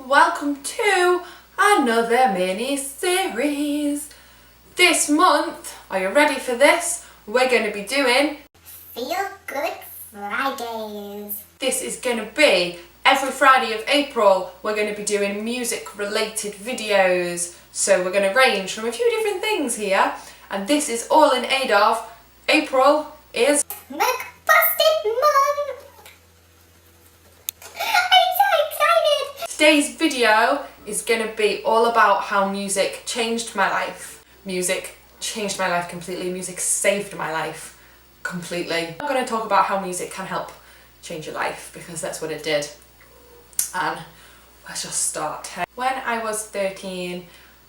welcome to another mini series. This month, are you ready for this? We're going to be doing Feel Good Fridays. This is going to be every Friday of April. We're going to be doing music related videos. So we're going to range from a few different things here, and this is all in aid of April is McBusted Month. I'm so excited. Today's video is going to be all about how music changed my life. Music changed my life completely. Music saved my life completely. I'm going to talk about how music can help change your life because that's what it did. And let's just start. When I was 13,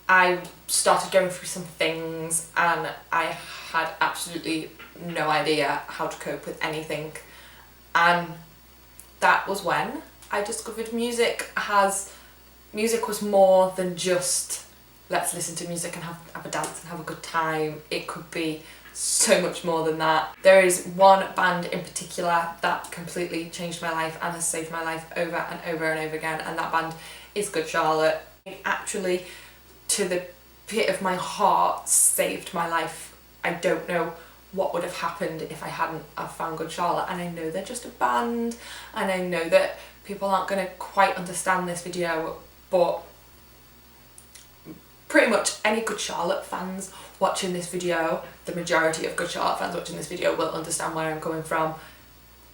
I started going through some things and I had absolutely no idea how to cope with anything. And that was when I discovered music was more than just let's listen to music and have a dance and have a good time. It could be so much more than that. There is one band in particular that completely changed my life and has saved my life over and over and over again, and that band is Good Charlotte. It actually, to the pit of my heart, saved my life. I don't know what would have happened if I hadn't have found Good Charlotte, and I know they're just a band, and I know that people aren't going to quite understand this video, but pretty much any Good Charlotte fans watching this video, the majority of Good Charlotte fans watching this video will understand where I'm coming from.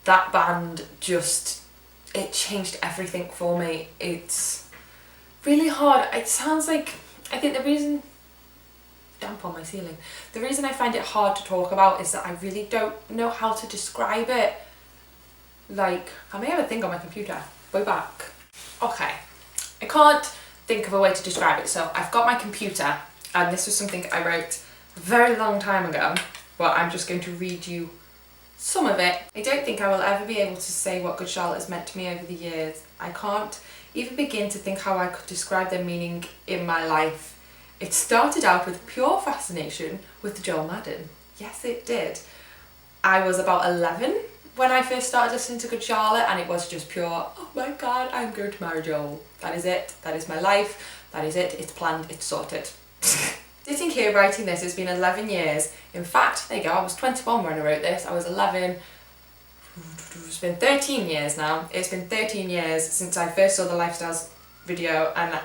That band it changed everything for me. It's really hard. It sounds like, I think the reason, damp on my ceiling, the reason I find it hard to talk about is that I really don't know how to describe it. Like, I may have a thing on my computer, way back. Okay, I can't think of a way to describe it, so I've got my computer, and this was something I wrote a very long time ago, but I'm just going to read you some of it. I don't think I will ever be able to say what Good Charlotte has meant to me over the years. I can't even begin to think how I could describe their meaning in my life. It started out with pure fascination with Joel Madden. Yes, it did. I was about 11 when I first started listening to Good Charlotte, and it was just pure, oh my god, I'm going to marry Joel. That is it. That is my life. That is it. It's planned. It's sorted. Sitting here writing this, it's been 11 years. In fact, there you go, I was 21 when I wrote this. I was 11. It's been 13 years now. It's been 13 years since I first saw the Lifestyles video, and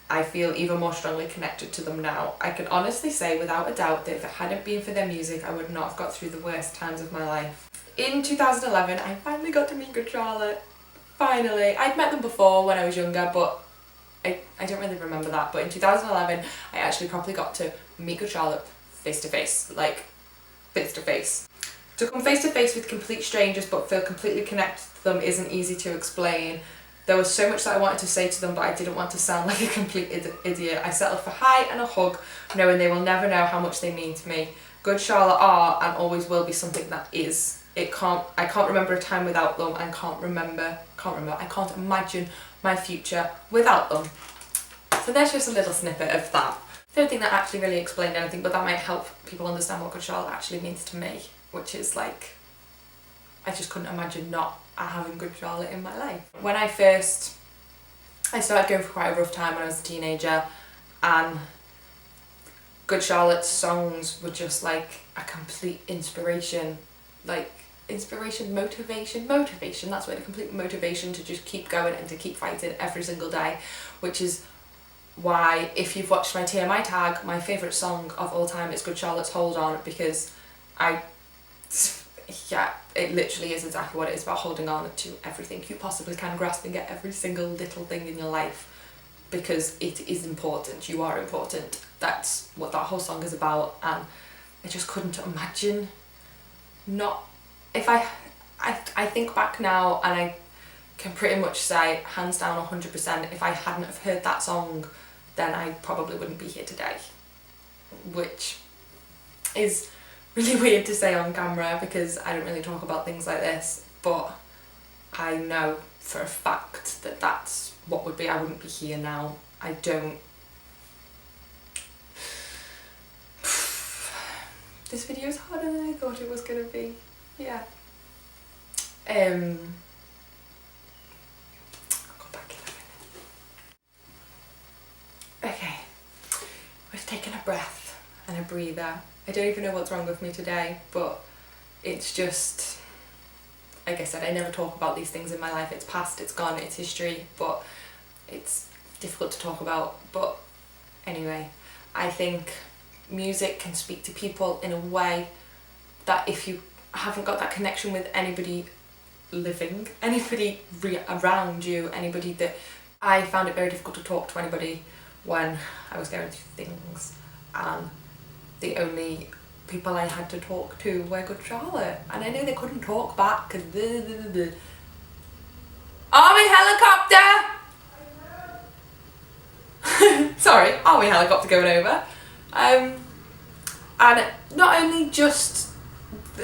I feel even more strongly connected to them now. I can honestly say without a doubt that if it hadn't been for their music, I would not have got through the worst times of my life. In 2011, I finally got to meet Good Charlotte. Finally. I'd met them before when I was younger, but I don't really remember that. But in 2011, I actually properly got to meet Good Charlotte face to face. Like, face to face. To come face to face with complete strangers but feel completely connected to them isn't easy to explain. There was so much that I wanted to say to them, but I didn't want to sound like a complete idiot. I settled for hi and a hug, knowing they will never know how much they mean to me. Good Charlotte are and always will be something that is. I can't remember a time without them, and I can't imagine my future without them. So there's just a little snippet of that. I don't think that actually really explained anything, but that might help people understand what Good Charlotte actually means to me, which is like, I just couldn't imagine not having Good Charlotte in my life. When I started going through quite a rough time when I was a teenager, and Good Charlotte's songs were just like a complete inspiration. Like, motivation, that's what, a complete motivation to just keep going and to keep fighting every single day, which is why, if you've watched my TMI tag, my favourite song of all time is Good Charlotte's Hold On, because it literally is exactly what it is, about holding on to everything you possibly can, grasping at every single little thing in your life, because it is important. You are important. That's what that whole song is about, and I just couldn't imagine not. If I think back now, and I can pretty much say hands down 100%, if I hadn't have heard that song, then I probably wouldn't be here today, which is really weird to say on camera because I don't really talk about things like this, but I know for a fact that that's what would be. I wouldn't be here now. I don't. This video is harder than I thought it was gonna be. Yeah. I'll go back in a minute. taken a breath and a breather. I don't even know what's wrong with me today, but it's just, like I said, I never talk about these things in my life. It's past, it's gone, it's history, but it's difficult to talk about. But anyway, I think music can speak to people in a way that if you haven't got that connection with anybody living, anybody around you, anybody that... I found it very difficult to talk to anybody when I was going through things, and the only people I had to talk to were Good Charlotte, and I knew they couldn't talk back because Army helicopter! Sorry, Army helicopter going over. And not only just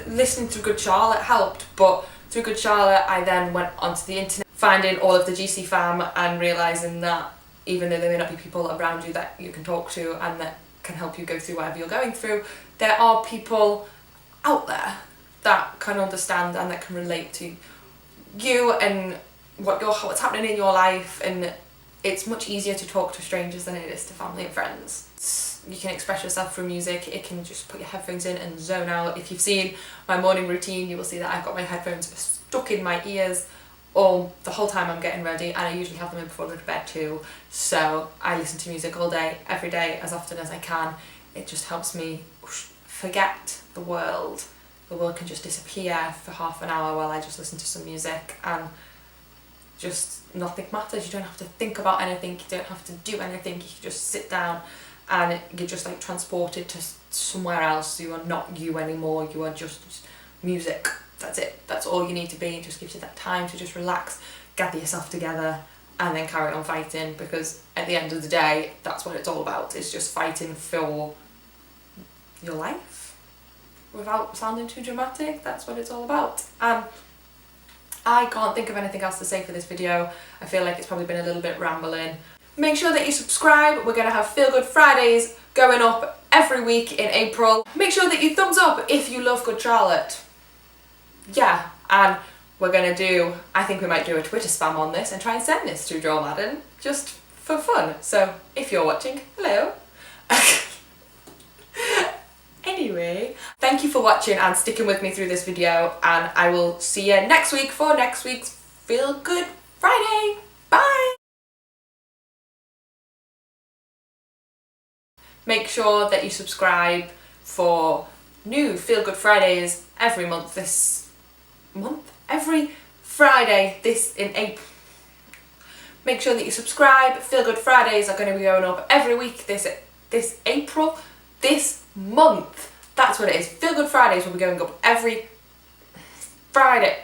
listening to Good Charlotte helped, but through Good Charlotte I then went onto the internet, finding all of the GC fam and realising that even though there may not be people around you that you can talk to and that can help you go through whatever you're going through, there are people out there that can understand and that can relate to you and what's happening in your life, and it's much easier to talk to strangers than it is to family and friends. You can express yourself through music. It can just put your headphones in and zone out. If you've seen my morning routine, you will see that I've got my headphones stuck in my ears the whole time I'm getting ready, and I usually have them in before I go to bed too. So I listen to music all day, every day, as often as I can. It just helps me forget the world. The world can just disappear for half an hour while I just listen to some music, and just nothing matters. You don't have to think about anything, you don't have to do anything, you can just sit down and you're just like transported to somewhere else. You are not you anymore, you are just music. That's it, that's all you need to be. It just gives you that time to just relax, gather yourself together, and then carry on fighting, because at the end of the day, that's what it's all about. It's just fighting for your life. Without sounding too dramatic, that's what it's all about. I can't think of anything else to say for this video. I feel like it's probably been a little bit rambling. Make sure that you subscribe. We're going to have Feel Good Fridays going up every week in April. Make sure that you thumbs up if you love Good Charlotte. Yeah, and we're going to do, I think we might do a Twitter spam on this and try and send this to Joel Madden, just for fun. So if you're watching, hello. Anyway, thank you for watching and sticking with me through this video, and I will see you next week for next week's Feel Good Friday. Bye! Make sure that you subscribe for new Feel Good Fridays every month every Friday in April. Make sure that you subscribe. Feel Good Fridays are going to be going up every week this April, this month. That's what it is. Feel Good Fridays will be going up every Friday.